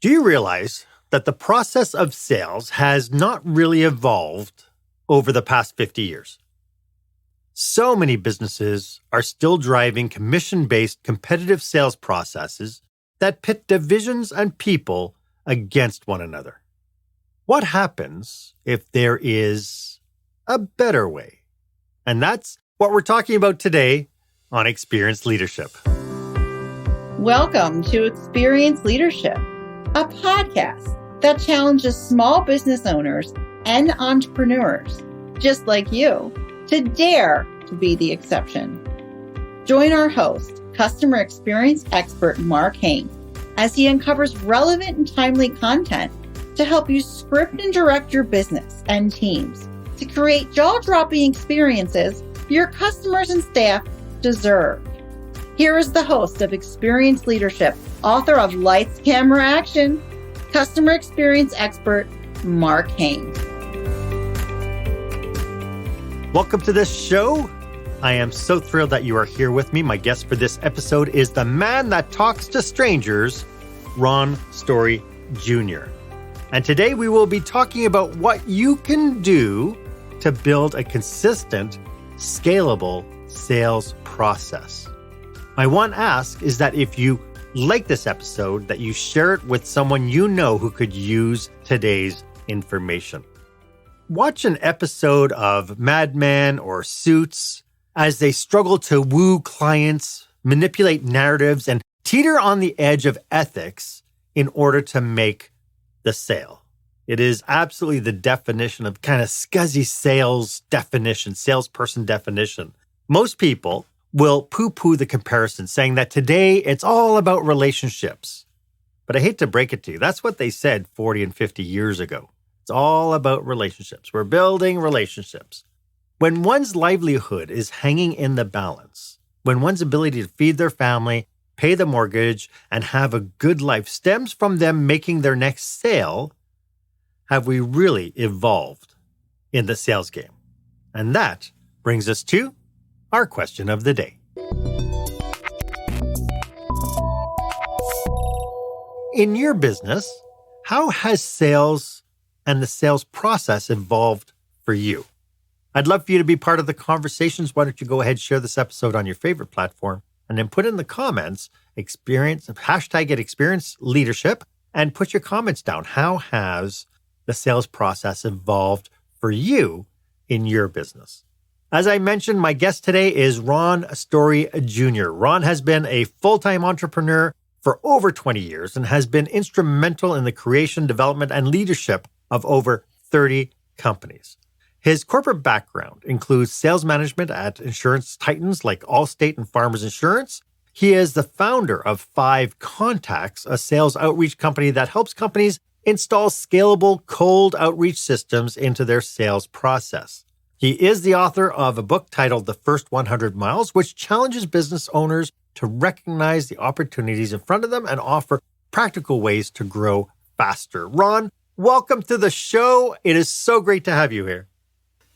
Do you realize that the process of sales has not really evolved over the past 50 years? So many businesses are still driving commission-based competitive sales processes that pit divisions and people against one another. What happens if there is a better way? And that's what we're talking about today on Experienced Leadership. Welcome to Experienced Leadership, a podcast that challenges small business owners and entrepreneurs, just like you, to dare to be the exception. Join our host, customer experience expert Mark Hain, as he uncovers relevant and timely content to help you script and direct your business and teams to create jaw-dropping experiences your customers and staff deserve. Here is the host of Experienced Leadership, author of Lights, Camera, Action, customer experience expert, Mark Hain. Welcome to this show. I am so thrilled that you are here with me. My guest for this episode is the man that talks to strangers, RonRon Story Jr. And today we will be talking about what you can do to build a consistent, scalable sales process. My one ask is that if you like this episode, that you share it with someone you know who could use today's information. Watch an episode of Mad Men or Suits as they struggle to woo clients, manipulate narratives, and teeter on the edge of ethics in order to make the sale. It is absolutely the definition of kind of scuzzy sales definition, salesperson definition. Most people will poo-poo the comparison, saying that today it's all about relationships. But I hate to break it to you. That's what they said 40 and 50 years ago. It's all about relationships. We're building relationships. When one's livelihood is hanging in the balance, when one's ability to feed their family, pay the mortgage, and have a good life stems from them making their next sale, have we really evolved in the sales game? And that brings us to our question of the day. In your business, how has sales and the sales process evolved for you? I'd love for you to be part of the conversations. Why don't you go ahead, share this episode on your favorite platform, and then put in the comments, hashtag Experience Leadership, and put your comments down. How has the sales process evolved for you in your business? As I mentioned, my guest today is RonRon Story Jr. Ron has been a full-time entrepreneur for over 20 years and has been instrumental in the creation, development, and leadership of over 30 companies. His corporate background includes sales management at insurance titans like Allstate and Farmers Insurance. He is the founder of FiveContacts, a sales outreach company that helps companies install scalable cold outreach systems into their sales process. He is the author of a book titled The First 100 Miles, which challenges business owners to recognize the opportunities in front of them and offer practical ways to grow faster. Ron, welcome to the show. It is so great to have you here.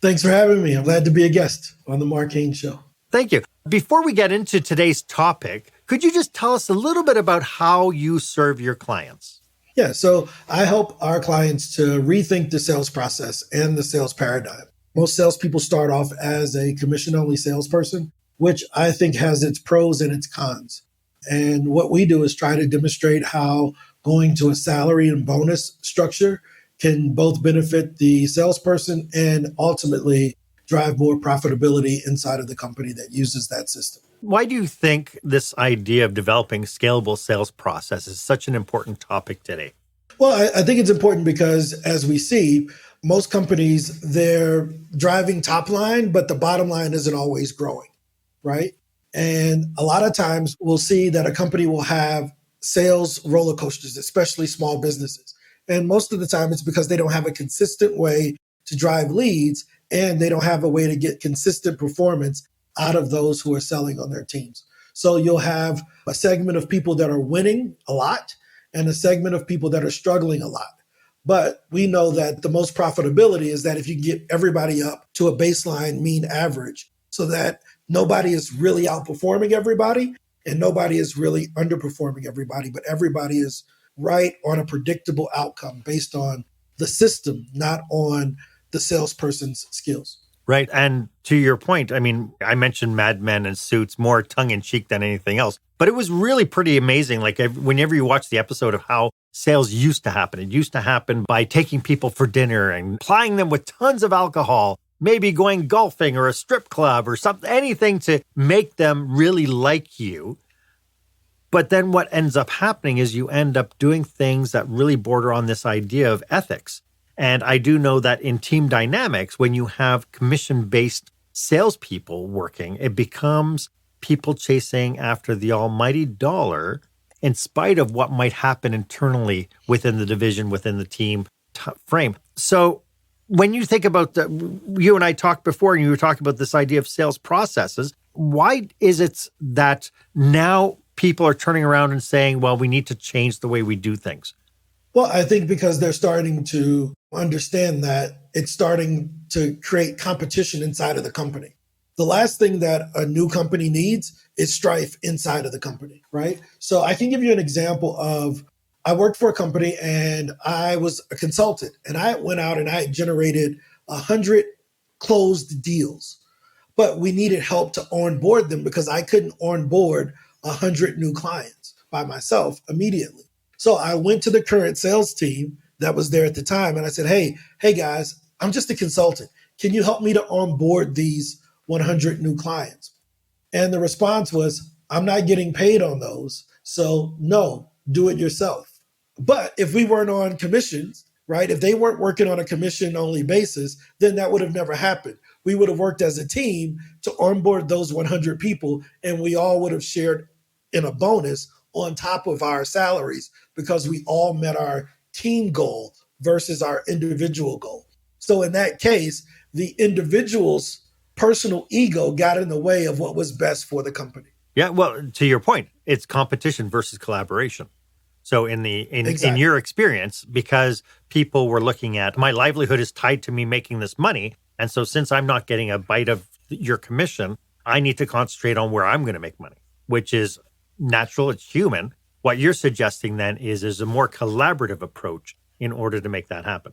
Thanks for having me. I'm glad to be a guest on the Mark Hain Show. Thank you. Before we get into today's topic, could you just tell us a little bit about how you serve your clients? Yeah, so I help our clients to rethink the sales process and the sales paradigm. Most salespeople start off as a commission-only salesperson, which I think has its pros and its cons. And what we do is try to demonstrate how going to a salary and bonus structure can both benefit the salesperson and ultimately drive more profitability inside of the company that uses that system. Why do you think this idea of developing scalable sales process is such an important topic today? Well, I think it's important because as we see, most companies, they're driving top line, but the bottom line isn't always growing, right? And a lot of times we'll see that a company will have sales roller coasters, especially small businesses. And most of the time it's because they don't have a consistent way to drive leads and they don't have a way to get consistent performance out of those who are selling on their teams. So you'll have a segment of people that are winning a lot and a segment of people that are struggling a lot. But we know that the most profitability is that if you get everybody up to a baseline mean average so that nobody is really outperforming everybody and nobody is really underperforming everybody, but everybody is right on a predictable outcome based on the system, not on the salesperson's skills. Right. And to your point, I mean, I mentioned Mad Men and Suits more tongue in cheek than anything else, but it was really pretty amazing. Like whenever you watch the episode of how sales used to happen, it used to happen by taking people for dinner and plying them with tons of alcohol, maybe going golfing or a strip club or something, anything to make them really like you. But then what ends up happening is you end up doing things that really border on this idea of ethics. And I do know that in team dynamics, when you have commission-based salespeople working, it becomes people chasing after the almighty dollar in spite of what might happen internally within the division, within the team frame. So when you think about you and I talked before, and you were talking about this idea of sales processes, why is it that now people are turning around and saying, well, we need to change the way we do things? Well, I think because they're starting to understand that it's starting to create competition inside of the company. The last thing that a new company needs is strife inside of the company, right? So I can give you an example of, I worked for a company and I was a consultant, and I went out and I generated 100 closed deals, but we needed help to onboard them because I couldn't onboard 100 new clients by myself immediately. So I went to the current sales team that was there at the time, and I said, hey guys, I'm just a consultant. Can you help me to onboard these 100 new clients? And the response was, I'm not getting paid on those. So no, do it yourself. But if we weren't on commissions, right? If they weren't working on a commission only basis, then that would have never happened. We would have worked as a team to onboard those 100 people, and we all would have shared in a bonus on top of our salaries because we all met our team goal versus our individual goal. So in that case, the individual's personal ego got in the way of what was best for the company. Yeah, well, to your point, it's competition versus collaboration. So in your experience, because people were looking at my livelihood is tied to me making this money, and so since I'm not getting a bite of your commission, I need to concentrate on where I'm going to make money, which is natural, it's human. What you're suggesting then is a more collaborative approach in order to make that happen.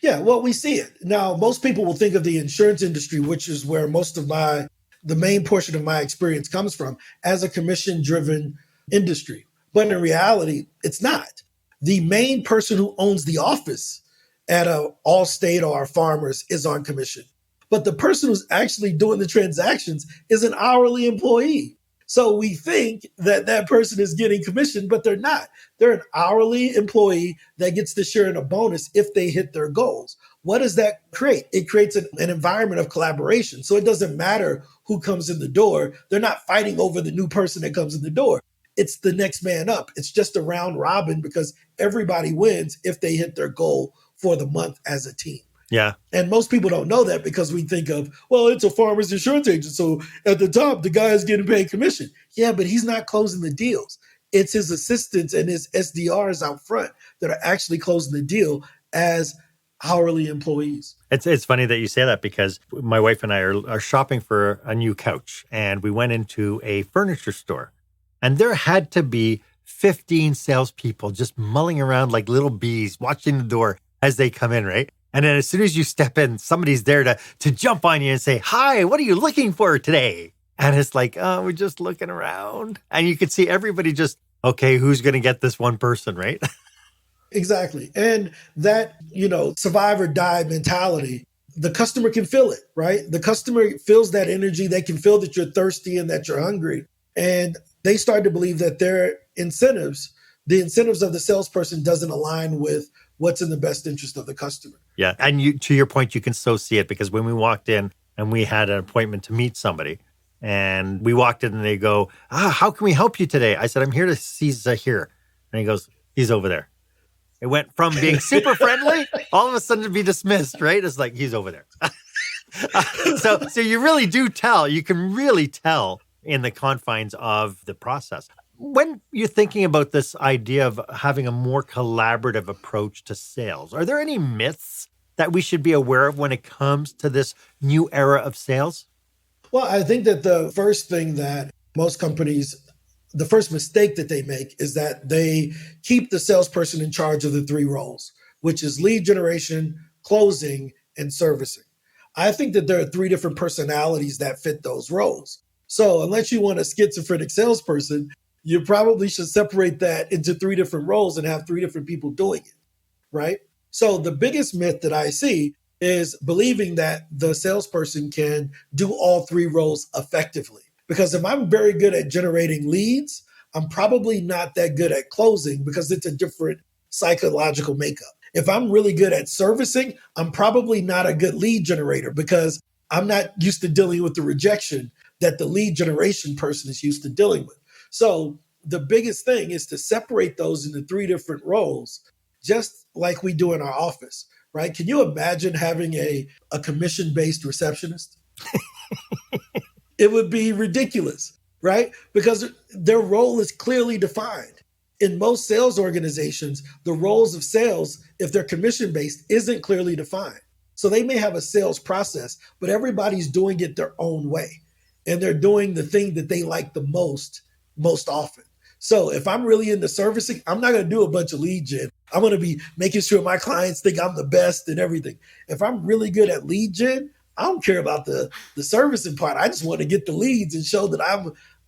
Yeah, well, we see it. Now, most people will think of the insurance industry, which is where the main portion of my experience comes from, as a commission-driven industry. But in reality, it's not. The main person who owns the office at a Allstate or a Farmers is on commission. But the person who's actually doing the transactions is an hourly employee. So we think that that person is getting commission, but they're not. They're an hourly employee that gets to share in a bonus if they hit their goals. What does that create? It creates an environment of collaboration. So it doesn't matter who comes in the door. They're not fighting over the new person that comes in the door. It's the next man up. It's just a round robin because everybody wins if they hit their goal for the month as a team. Yeah. And most people don't know that because we think of, well, it's a farmer's insurance agent. So at the top, the guy is getting paid commission. Yeah, but he's not closing the deals. It's his assistants and his SDRs out front that are actually closing the deal as hourly employees. It's funny that you say that because my wife and I are shopping for a new couch, and we went into a furniture store, and there had to be 15 salespeople just mulling around like little bees watching the door as they come in, right? And then as soon as you step in, somebody's there to jump on you and say, hi, what are you looking for today? And it's like, oh, we're just looking around. And you could see everybody just, okay, who's going to get this one person, right? Exactly. And that, survive or die mentality, the customer can feel it, right? The customer feels that energy. They can feel that you're thirsty and that you're hungry. And they start to believe that their incentives, the incentives of the salesperson doesn't align with what's in the best interest of the customer. Yeah. And to your point, you can so see it because when we walked in and we had an appointment to meet somebody and we walked in and they go, how can we help you today? I said, I'm here to see Zahir. And he goes, he's over there. It went from being super friendly, all of a sudden to be dismissed, right? It's like, he's over there. So you really do tell, you can really tell in the confines of the process. When you're thinking about this idea of having a more collaborative approach to sales, are there any myths that we should be aware of when it comes to this new era of sales? Well, I think that the first thing that most companies the first mistake that they make is that they keep the salesperson in charge of the three roles, which is lead generation, closing, and servicing. I think that there are three different personalities that fit those roles. So unless you want a schizophrenic salesperson, you probably should separate that into three different roles and have three different people doing it, right? So the biggest myth that I see is believing that the salesperson can do all three roles effectively. Because if I'm very good at generating leads, I'm probably not that good at closing because it's a different psychological makeup. If I'm really good at servicing, I'm probably not a good lead generator because I'm not used to dealing with the rejection that the lead generation person is used to dealing with. So the biggest thing is to separate those into three different roles, just like we do in our office, right? Can you imagine having a commission-based receptionist? It would be ridiculous, right? Because their role is clearly defined. In most sales organizations, the roles of sales, if they're commission-based, isn't clearly defined. So they may have a sales process, but everybody's doing it their own way. And they're doing the thing that they like the most often. So if I'm really into servicing, I'm not going to do a bunch of lead gen. I'm going to be making sure my clients think I'm the best and everything. If I'm really good at lead gen, I don't care about the servicing part. I just want to get the leads and show that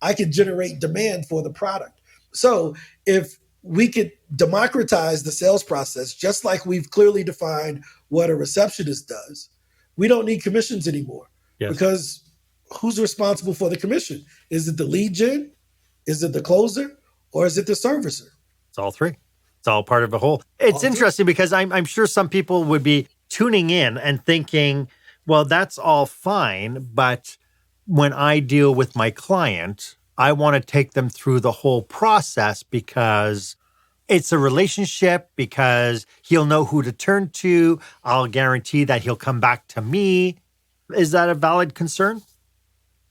I can generate demand for the product. So if we could democratize the sales process, just like we've clearly defined what a receptionist does, we don't need commissions anymore. Yes. Because who's responsible for the commission? Is it the lead gen? Is it the closer? Or is it the servicer? It's all three. It's all part of a whole. It's interesting because I'm sure some people would be tuning in and thinking, well, that's all fine, but when I deal with my client, I want to take them through the whole process because it's a relationship, because he'll know who to turn to. I'll guarantee that he'll come back to me. Is that a valid concern?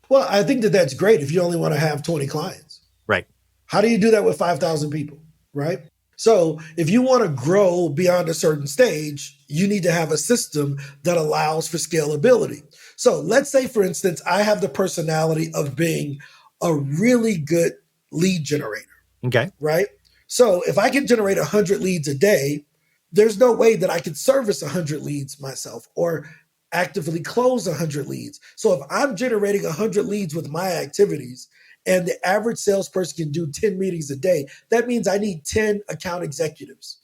Well, I think that that's great if you only want to have 20 clients. Right. How do you do that with 5,000 people, right? So if you want to grow beyond a certain stage, you need to have a system that allows for scalability. So let's say, for instance, I have the personality of being a really good lead generator. Okay. Right? So if I can generate 100 leads a day, there's no way that I could service 100 leads myself or actively close 100 leads. So if I'm generating 100 leads with my activities and the average salesperson can do 10 meetings a day, that means I need 10 account executives,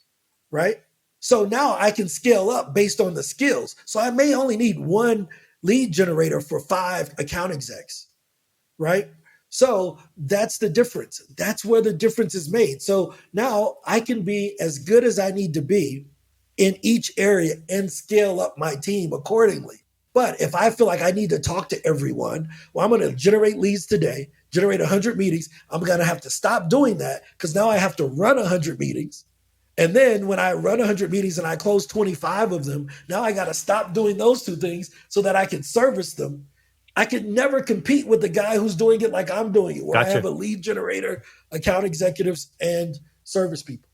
right? So now I can scale up based on the skills. So I may only need one lead generator for 5 account execs, right? So that's the difference. That's where the difference is made. So now I can be as good as I need to be in each area and scale up my team accordingly. But if I feel like I need to talk to everyone, well, I'm going to generate leads today, generate 100 meetings. I'm going to have to stop doing that because now I have to run 100 meetings. And then when I run 100 meetings and I close 25 of them, now I got to stop doing those two things so that I can service them. I could never compete with the guy who's doing it like I'm doing it, where Gotcha. I have a lead generator, account executives, and service people.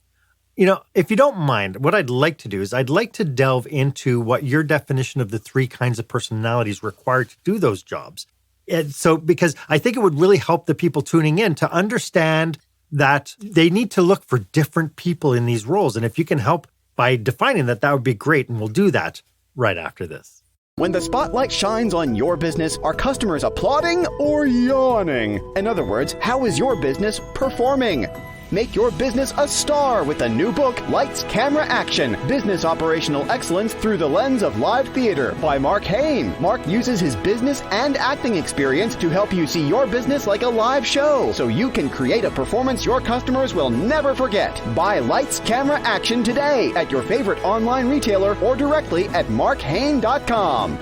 You know, if you don't mind, what I'd like to do is I'd like to delve into what your definition of the three kinds of personalities required to do those jobs. And so, because I think it would really help the people tuning in to understand that they need to look for different people in these roles. And if you can help by defining that, that would be great. And we'll do that right after this. When the spotlight shines on your business, are customers applauding or yawning? In other words, how is your business performing? Make your business a star with the new book, Lights, Camera, Action, Business Operational Excellence Through the Lens of Live Theater by Mark Hain. Mark uses his business and acting experience to help you see your business like a live show so you can create a performance your customers will never forget. Buy Lights, Camera, Action today at your favorite online retailer or directly at markhain.com.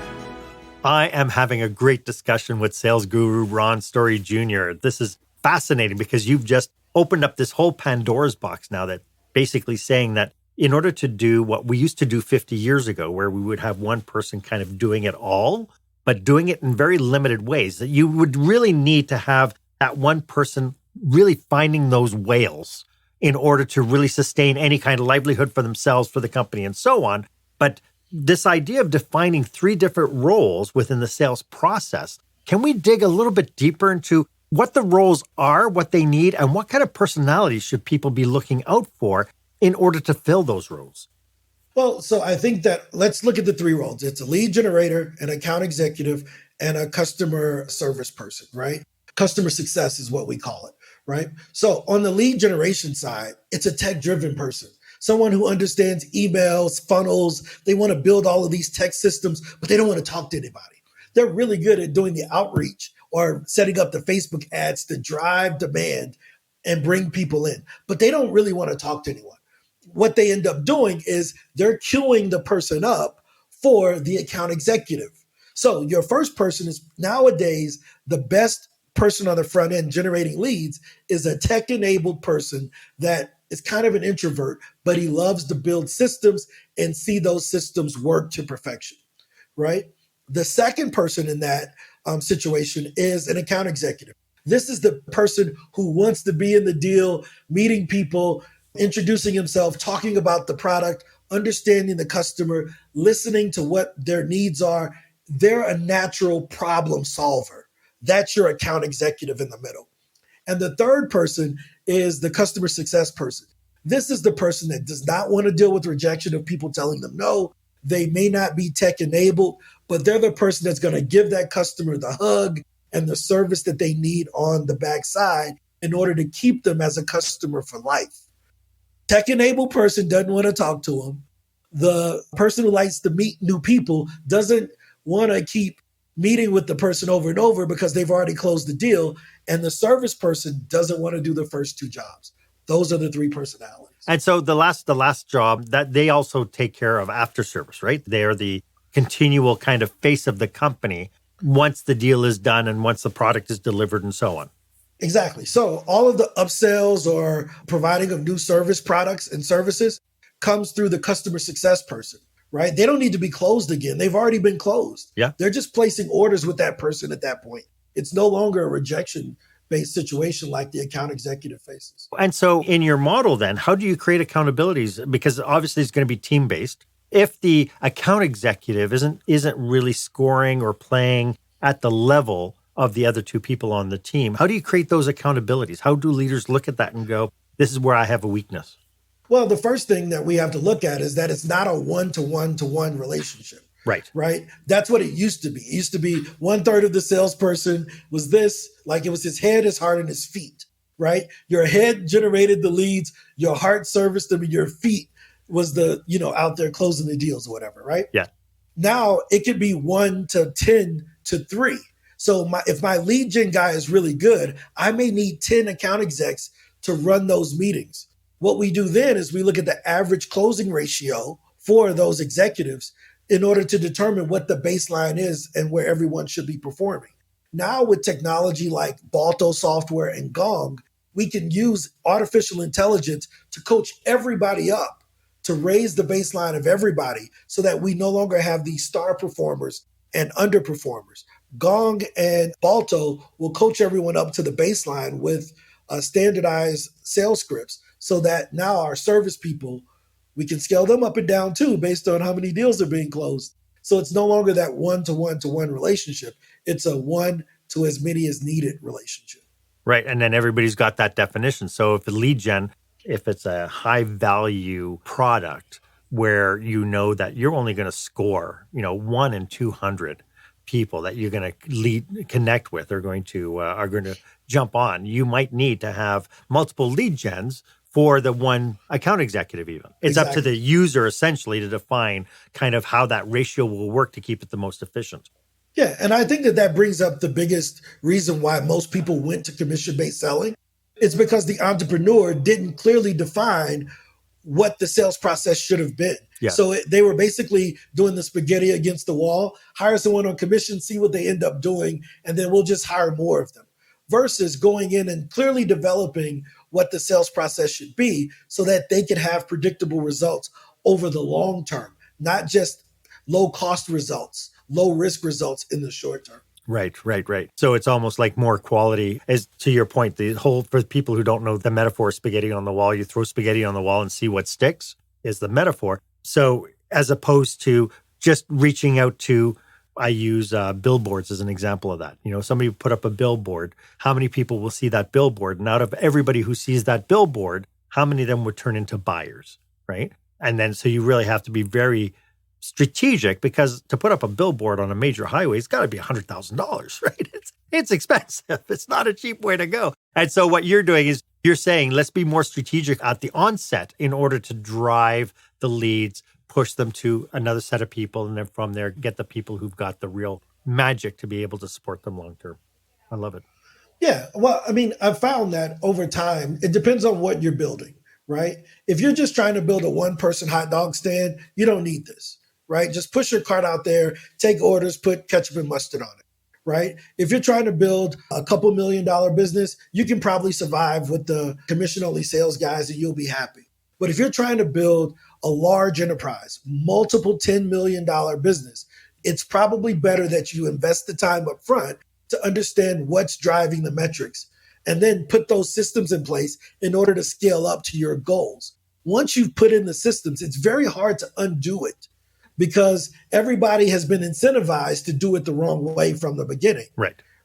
I am having a great discussion with sales guru Ron Story Jr. This is fascinating because you've just opened up this whole Pandora's box now, that basically saying that in order to do what we used to do 50 years ago, where we would have one person kind of doing it all, but doing it in very limited ways, that you would really need to have that one person really finding those whales in order to really sustain any kind of livelihood for themselves, for the company, and so on. But this idea of defining three different roles within the sales process, can we dig a little bit deeper into what the roles are, what they need, and what kind of personalities should people be looking out for in order to fill those roles? Well, so I think that let's look at the three roles. It's a lead generator, an account executive, and a customer service person, right? Customer success is what we call it, right? So on the lead generation side, it's a tech-driven person, someone who understands emails, funnels. They want to build all of these tech systems, but they don't want to talk to anybody. They're really good at doing the outreach or setting up the Facebook ads to drive demand and bring people in, but they don't really want to talk to anyone. What they end up doing is they're queuing the person up for the account executive. So your first person is nowadays the best person on the front end generating leads is a tech-enabled person that is kind of an introvert, but he loves to build systems and see those systems work to perfection, right? The second person in that situation is an account executive. This is the person who wants to be in the deal, meeting people, introducing himself, talking about the product, understanding the customer, listening to what their needs are. They're a natural problem solver. That's your account executive in the middle. And the third person is the customer success person. This is the person that does not want to deal with rejection of people telling them no. They may not be tech enabled, but they're the person that's going to give that customer the hug and the service that they need on the backside in order to keep them as a customer for life. Tech-enabled person doesn't want to talk to them. The person who likes to meet new people doesn't want to keep meeting with the person over and over because they've already closed the deal. And the service person doesn't want to do the first two jobs. Those are the three personalities. And so the last job, that they also take care of after service, right? They are the continual kind of face of the company once the deal is done and once the product is delivered and so on. Exactly. So all of the upsells or providing of new service products and services comes through the customer success person, right? They don't need to be closed again. They've already been closed. Yeah. They're just placing orders with that person at that point. It's no longer a rejection-based situation like the account executive faces. And so in your model then, how do you create accountabilities? Because obviously it's going to be team-based. If the account executive isn't really scoring or playing at the level of the other two people on the team, how do you create those accountabilities? How do leaders look at that and go, this is where I have a weakness? Well, the first thing that we have to look at is that it's not a one-to-one-to-one relationship. Right. That's what it used to be. It used to be 1/3 of the salesperson was this, like it was his head, his heart, and his feet, right? Your head generated the leads, your heart serviced them, and your feet was the, out there closing the deals or whatever, right? Yeah. Now it could be 1 to 10 to 3. So if my lead gen guy is really good, I may need 10 account execs to run those meetings. What we do then is we look at the average closing ratio for those executives in order to determine what the baseline is and where everyone should be performing. Now with technology like Balto software and Gong, we can use artificial intelligence to coach everybody up, to raise the baseline of everybody so that we no longer have these star performers and underperformers. Gong and Balto will coach everyone up to the baseline with standardized sales scripts so that now our service people, we can scale them up and down too based on how many deals are being closed. So it's no longer that one-to-one-to-one relationship. It's a one to as many as needed relationship. Right. And then everybody's got that definition. So if a lead gen, if it's a high value product where you know that you're only going to score, 1 in 200 people that you're going to connect with are going to jump on, you might need to have multiple lead gens for the one account executive even. It's up to the user essentially to define kind of how that ratio will work to keep it the most efficient. Yeah, and I think that brings up the biggest reason why most people went to commission-based selling. It's because the entrepreneur didn't clearly define what the sales process should have been. Yeah. So they were basically doing the spaghetti against the wall, hire someone on commission, see what they end up doing, and then we'll just hire more of them. Versus going in and clearly developing what the sales process should be so that they can have predictable results over the long term, not just low cost results, low risk results in the short term. Right. So it's almost like more quality. As to your point, the whole, for people who don't know the metaphor, spaghetti on the wall, you throw spaghetti on the wall and see what sticks is the metaphor. So as opposed to just reaching out to I use billboards as an example of that. Somebody put up a billboard. How many people will see that billboard? And out of everybody who sees that billboard, how many of them would turn into buyers, right? And then so you really have to be very strategic, because to put up a billboard on a major highway, it's got to be $100,000, right? It's expensive. It's not a cheap way to go. And so what you're doing is you're saying, let's be more strategic at the onset in order to drive the leads, push them to another set of people, and then from there, get the people who've got the real magic to be able to support them long term. I love it. Yeah. Well, I mean, I've found that over time, it depends on what you're building, right? If you're just trying to build a one-person hot dog stand, you don't need this, right? Just push your cart out there, take orders, put ketchup and mustard on it, right? If you're trying to build a couple $1 million business, you can probably survive with the commission-only sales guys and you'll be happy. But if you're trying to build a large enterprise, multiple $10 million business, it's probably better that you invest the time up front to understand what's driving the metrics and then put those systems in place in order to scale up to your goals. Once you've put in the systems, it's very hard to undo it because everybody has been incentivized to do it the wrong way from the beginning.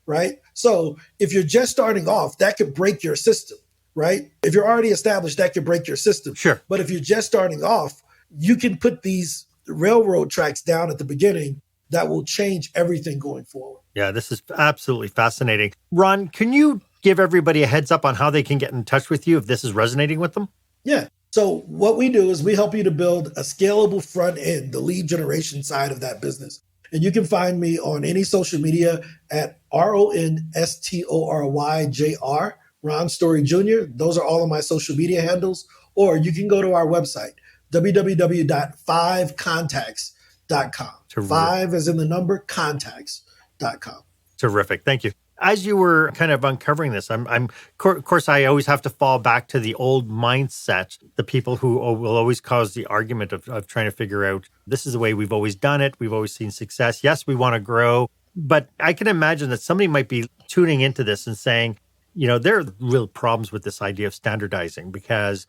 Right? So if you're just starting off, that could break your system. Right? If you're already established, that could break your system. Sure. But if you're just starting off, you can put these railroad tracks down at the beginning that will change everything going forward. Yeah, this is absolutely fascinating. Ron, can you give everybody a heads up on how they can get in touch with you if this is resonating with them? Yeah. So what we do is we help you to build a scalable front end, the lead generation side of that business. And you can find me on any social media at RonStoryJr. Ron Story Jr. Those are all of my social media handles. Or you can go to our website, www.FiveContacts.com. Five as in the number, contacts.com. Terrific. Thank you. As you were kind of uncovering this, of course, I always have to fall back to the old mindset, the people who will always cause the argument of trying to figure out, this is the way we've always done it. We've always seen success. Yes, we want to grow. But I can imagine that somebody might be tuning into this and saying, there are real problems with this idea of standardizing because,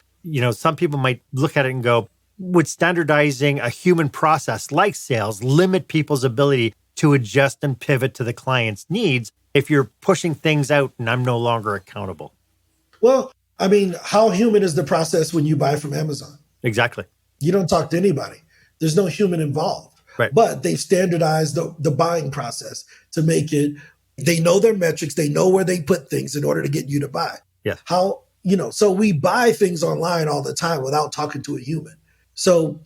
some people might look at it and go, would standardizing a human process like sales limit people's ability to adjust and pivot to the client's needs if you're pushing things out and I'm no longer accountable? Well, I mean, how human is the process when you buy from Amazon? Exactly. You don't talk to anybody. There's no human involved. Right. But they've standardized the buying process to make it, they know their metrics, they know where they put things in order to get you to buy. Yeah. So we buy things online all the time without talking to a human. So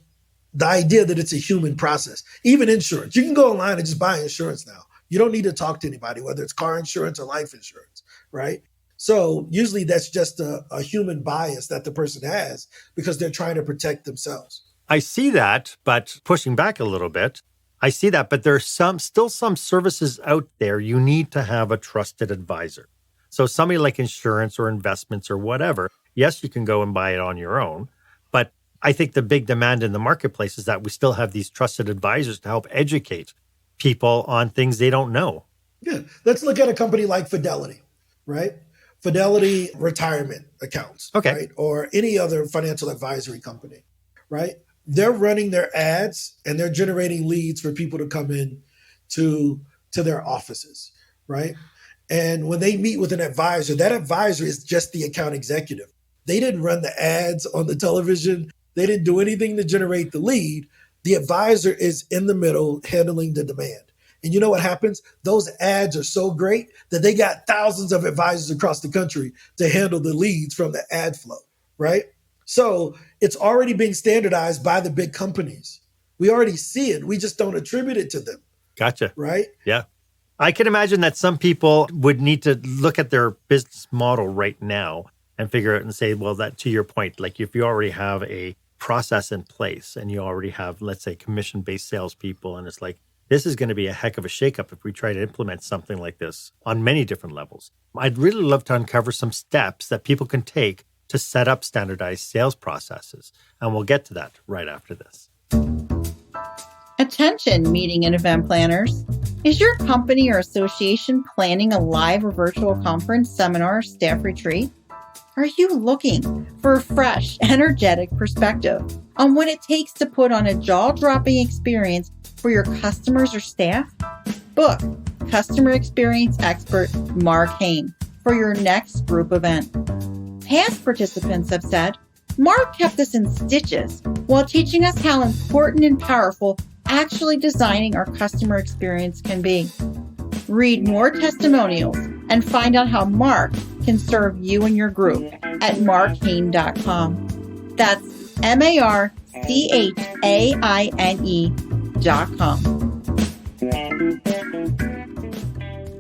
the idea that it's a human process, even insurance, you can go online and just buy insurance now. You don't need to talk to anybody, whether it's car insurance or life insurance, right? So usually that's just a human bias that the person has because they're trying to protect themselves. I see that, but pushing back a little bit, I see that, but there's still some services out there you need to have a trusted advisor. So somebody like insurance or investments or whatever, yes, you can go and buy it on your own, but I think the big demand in the marketplace is that we still have these trusted advisors to help educate people on things they don't know. Yeah. Let's look at a company like Fidelity, right? Fidelity retirement accounts, okay, right? Or any other financial advisory company, right? They're running their ads and they're generating leads for people to come in to their offices, right? And when they meet with an advisor, that advisor is just the account executive. They didn't run the ads on the television. They didn't do anything to generate the lead. The advisor is in the middle handling the demand. And you know what happens? Those ads are so great that they got thousands of advisors across the country to handle the leads from the ad flow, right? So it's already being standardized by the big companies. We already see it. We just don't attribute it to them. Gotcha. Right? Yeah. I can imagine that some people would need to look at their business model right now and figure out and say, well, that to your point, like if you already have a process in place and you already have, let's say, commission-based salespeople, and it's like, this is going to be a heck of a shakeup if we try to implement something like this on many different levels. I'd really love to uncover some steps that people can take to set up standardized sales processes. And we'll get to that right after this. Attention, meeting and event planners. Is your company or association planning a live or virtual conference, seminar, staff retreat? Are you looking for a fresh, energetic perspective on what it takes to put on a jaw-dropping experience for your customers or staff? Book customer experience expert Mark Hain for your next group event. Past participants have said, Mark kept us in stitches while teaching us how important and powerful actually designing our customer experience can be. Read more testimonials and find out how Mark can serve you and your group at markhain.com. That's MarkHain.com.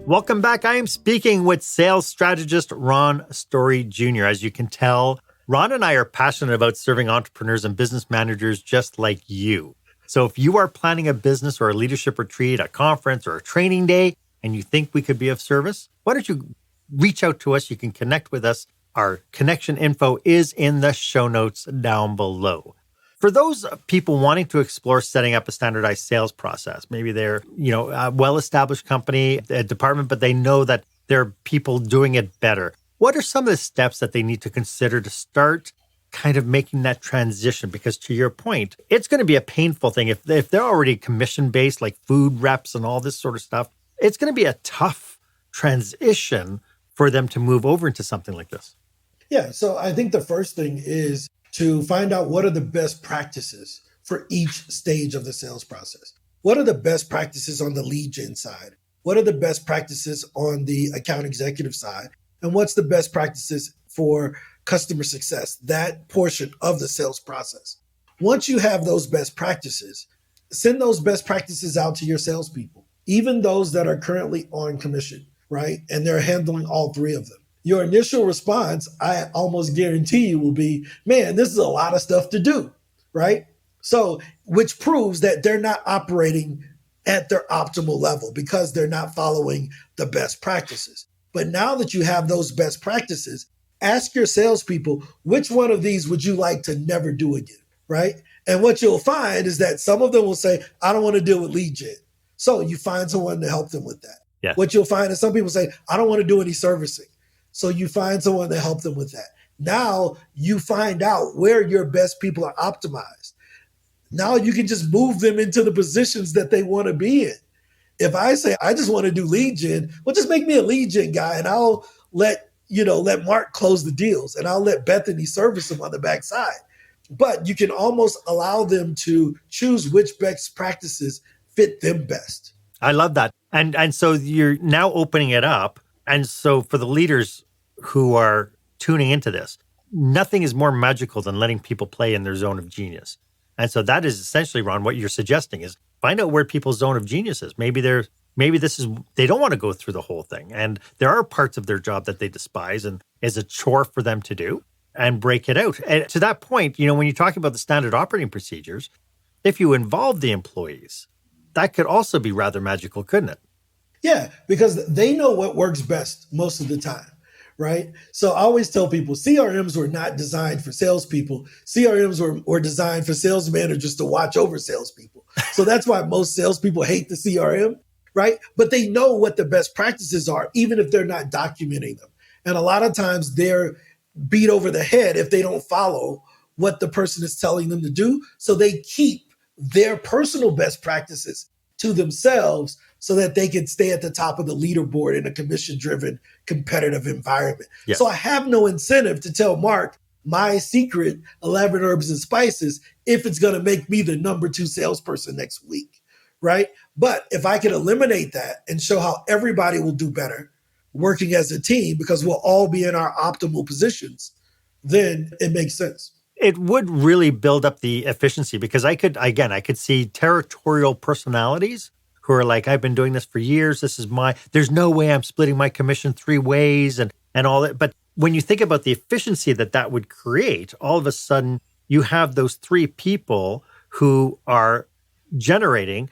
Welcome back. I am speaking with sales strategist Ron Story Jr. As you can tell, Ron and I are passionate about serving entrepreneurs and business managers just like you. So if you are planning a business or a leadership retreat, a conference, or a training day, and you think we could be of service, why don't you reach out to us? You can connect with us. Our connection info is in the show notes down below. For those people wanting to explore setting up a standardized sales process, maybe they're, a well-established company, a department, but they know that there are people doing it better. What are some of the steps that they need to consider to start kind of making that transition? Because to your point, it's going to be a painful thing. If they're already commission-based, like food reps and all this sort of stuff, it's going to be a tough transition for them to move over into something like this. Yeah. So I think the first thing is to find out what are the best practices for each stage of the sales process. What are the best practices on the lead gen side? What are the best practices on the account executive side? And what's the best practices for customer success, that portion of the sales process? Once you have those best practices, send those best practices out to your salespeople, even those that are currently on commission, right? And they're handling all three of them. Your initial response, I almost guarantee you, will be, man, this is a lot of stuff to do, right? So, which proves that they're not operating at their optimal level because they're not following the best practices. But now that you have those best practices, ask your salespeople, which one of these would you like to never do again, right? And what you'll find is that some of them will say, I don't want to deal with lead gen. So you find someone to help them with that. Yeah. What you'll find is some people say, I don't want to do any servicing. So you find someone to help them with that. Now you find out where your best people are optimized. Now you can just move them into the positions that they want to be in. If I say, I just want to do lead gen, well, just make me a lead gen guy and I'll let Mark close the deals and I'll let Bethany service them on the backside. But you can almost allow them to choose which best practices fit them best. I love that. And so you're now opening it up. And so for the leaders who are tuning into this, nothing is more magical than letting people play in their zone of genius. And so that is essentially, Ron, what you're suggesting is find out where people's zone of genius is. Maybe they don't want to go through the whole thing. And there are parts of their job that they despise and is a chore for them to do, and break it out. And to that point, when you're talking about the standard operating procedures, if you involve the employees, that could also be rather magical, couldn't it? Yeah, because they know what works best most of the time, right? So I always tell people CRMs were not designed for salespeople. CRMs were designed for sales managers to watch over salespeople. So that's why most salespeople hate the CRM, right? But they know what the best practices are, even if they're not documenting them. And a lot of times they're beat over the head if they don't follow what the person is telling them to do. So they keep their personal best practices to themselves so that they can stay at the top of the leaderboard in a commission-driven, competitive environment. Yeah. So I have no incentive to tell Mark my secret 11 herbs and spices if it's going to make me the number 2 salesperson next week, right? But if I can eliminate that and show how everybody will do better working as a team because we'll all be in our optimal positions, then it makes sense. It would really build up the efficiency because I could see territorial personalities who are like, I've been doing this for years. There's no way I'm splitting my commission 3 ways and all that. But when you think about the efficiency that would create, all of a sudden you have those 3 people who are generating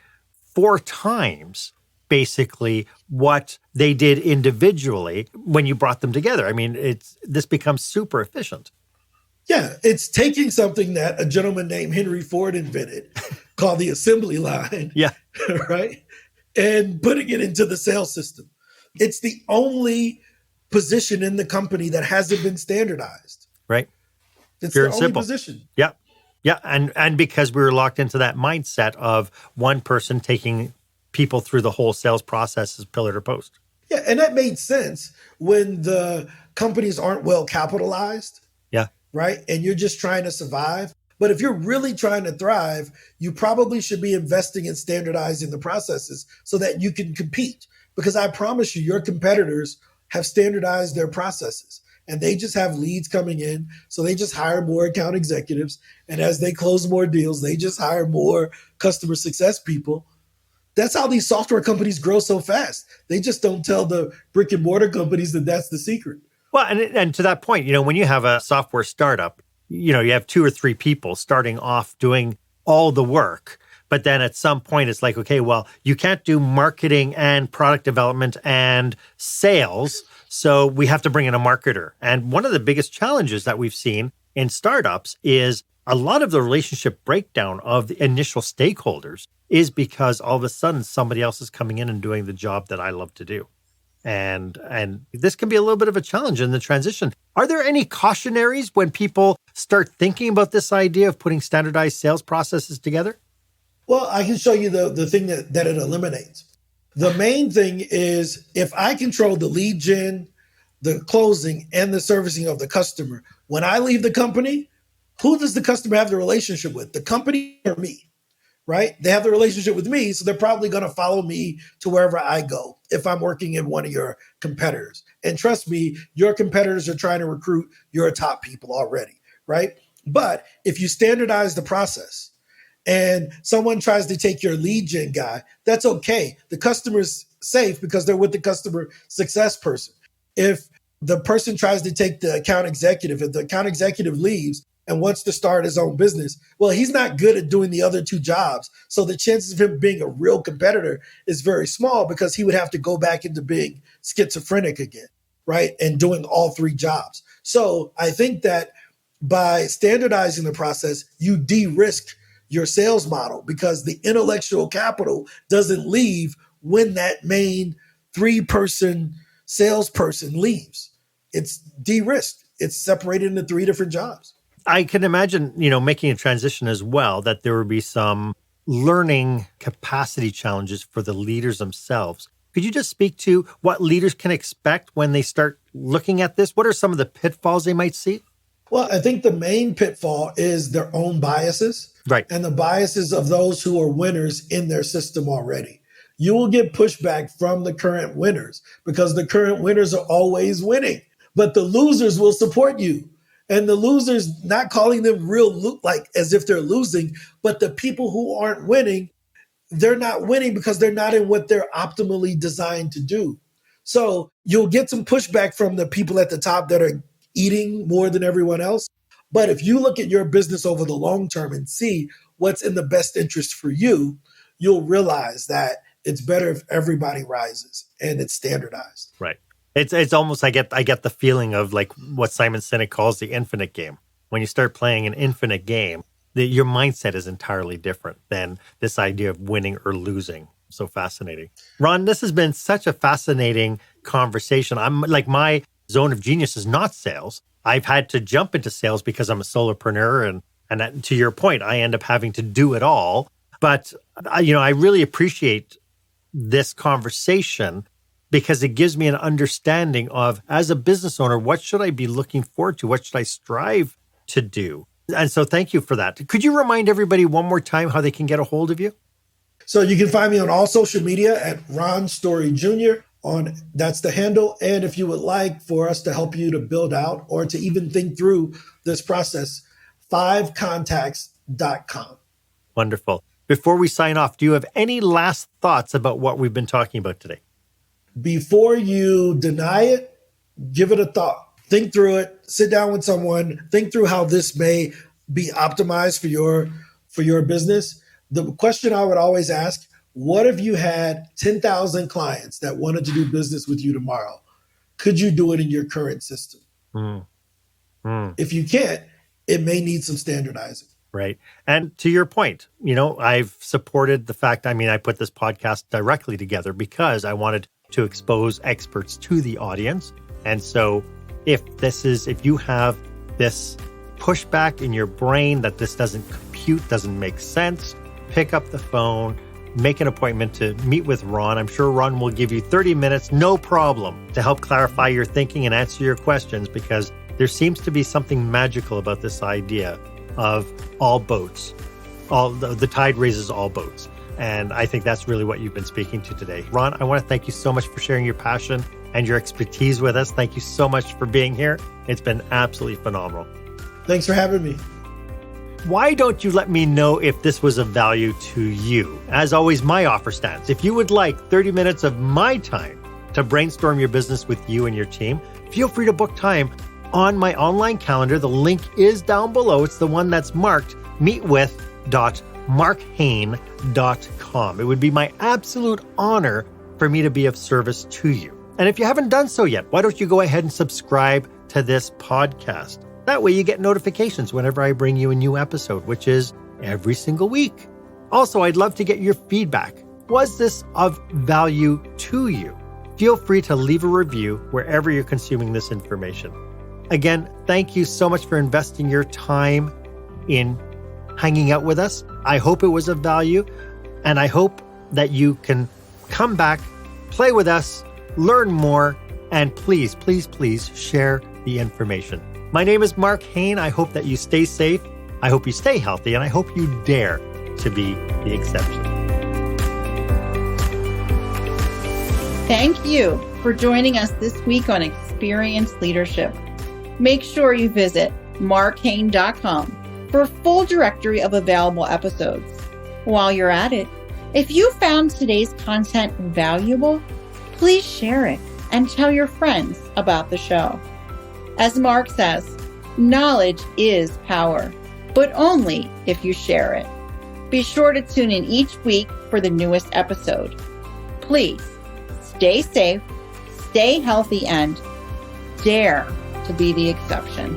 4 times basically what they did individually when you brought them together. I mean, this becomes super efficient. Yeah, it's taking something that a gentleman named Henry Ford invented called the assembly line, yeah, right? And putting it into the sales system. It's the only position in the company that hasn't been standardized. Right. It's Pure the and only simple. position. Yeah. Yeah. And because we were locked into that mindset of one person taking people through the whole sales process as pillar to post. Yeah, and that made sense when the companies aren't well capitalized. Yeah. Right? And you're just trying to survive. But if you're really trying to thrive, you probably should be investing in standardizing the processes so that you can compete. Because I promise you, your competitors have standardized their processes and they just have leads coming in. So they just hire more account executives. And as they close more deals, they just hire more customer success people. That's how these software companies grow so fast. They just don't tell the brick and mortar companies that that's the secret. Well, and to that point, when you have a software startup, you have 2 or 3 people starting off doing all the work. But then at some point, it's like, okay, well, you can't do marketing and product development and sales. So we have to bring in a marketer. And one of the biggest challenges that we've seen in startups is a lot of the relationship breakdown of the initial stakeholders is because all of a sudden somebody else is coming in and doing the job that I love to do. And this can be a little bit of a challenge in the transition. Are there any cautionaries when people start thinking about this idea of putting standardized sales processes together? Well, I can show you the thing that it eliminates. The main thing is if I control the lead gen, the closing, and the servicing of the customer, when I leave the company, who does the customer have the relationship with? The company or me? Right? They have the relationship with me, so they're probably going to follow me to wherever I go if I'm working in one of your competitors. And trust me, your competitors are trying to recruit your top people already, right? But if you standardize the process and someone tries to take your lead gen guy, that's okay. The customer's safe because they're with the customer success person. If the person tries to take the account executive, if the account executive leaves, and wants to start his own business, well, he's not good at doing the other 2 jobs. So the chances of him being a real competitor is very small because he would have to go back into being schizophrenic again, right? And doing all 3 jobs. So I think that by standardizing the process, you de-risk your sales model because the intellectual capital doesn't leave when that main 3-person salesperson leaves. It's de-risked. It's separated into 3 different jobs. I can imagine, making a transition as well, that there would be some learning capacity challenges for the leaders themselves. Could you just speak to what leaders can expect when they start looking at this? What are some of the pitfalls they might see? Well, I think the main pitfall is their own biases, right? And the biases of those who are winners in their system already. You will get pushback from the current winners because the current winners are always winning, but the losers will support you. And the losers, not calling them like as if they're losing, but the people who aren't winning, they're not winning because they're not in what they're optimally designed to do. So you'll get some pushback from the people at the top that are eating more than everyone else. But if you look at your business over the long term and see what's in the best interest for you, you'll realize that it's better if everybody rises and it's standardized. Right. It's almost I get the feeling of like what Simon Sinek calls the infinite game. When you start playing an infinite game, your mindset is entirely different than this idea of winning or losing. So fascinating. Ron, this has been such a fascinating conversation. I'm like, my zone of genius is not sales. I've had to jump into sales because I'm a solopreneur, and that, to your point, I end up having to do it all. But I really appreciate this conversation, because it gives me an understanding of, as a business owner, what should I be looking forward to? What should I strive to do? And so thank you for that. Could you remind everybody one more time how they can get a hold of you? So you can find me on all social media at RonRon Story Jr. That's the handle. And if you would like for us to help you to build out or to even think through this process, FiveContacts.com. Wonderful. Before we sign off, do you have any last thoughts about what we've been talking about today? Before you deny it, give it a thought. Think through it. Sit down with someone. Think through how this may be optimized for your business. The question I would always ask, what if you had 10,000 clients that wanted to do business with you tomorrow? Could you do it in your current system? If you can't, it may need some standardizing. Right. And to your point, I've supported the fact, I put this podcast directly together because I wanted to expose experts to the audience. And so if you have this pushback in your brain that this doesn't compute, doesn't make sense, pick up the phone, make an appointment to meet with Ron. I'm sure Ron will give you 30 minutes, no problem, to help clarify your thinking and answer your questions, because there seems to be something magical about this idea of all boats. The tide raises all boats. And I think that's really what you've been speaking to today. Ron, I want to thank you so much for sharing your passion and your expertise with us. Thank you so much for being here. It's been absolutely phenomenal. Thanks for having me. Why don't you let me know if this was of value to you? As always, my offer stands. If you would like 30 minutes of my time to brainstorm your business with you and your team, feel free to book time on my online calendar. The link is down below. It's the one that's marked meetwith.markhane.com. It would be my absolute honor for me to be of service to you. And if you haven't done so yet, why don't you go ahead and subscribe to this podcast? That way you get notifications whenever I bring you a new episode, which is every single week. Also, I'd love to get your feedback. Was this of value to you? Feel free to leave a review wherever you're consuming this information. Again, thank you so much for investing your time in hanging out with us. I hope it was of value, and I hope that you can come back, play with us, learn more, and please, please, please share the information. My name is Mark Hain. I hope that you stay safe. I hope you stay healthy, and I hope you dare to be the exception. Thank you for joining us this week on Experience Leadership. Make sure you visit markhane.com for a full directory of available episodes. While you're at it, if you found today's content valuable, please share it and tell your friends about the show. As Mark says, knowledge is power, but only if you share it. Be sure to tune in each week for the newest episode. Please stay safe, stay healthy, and dare to be the exception.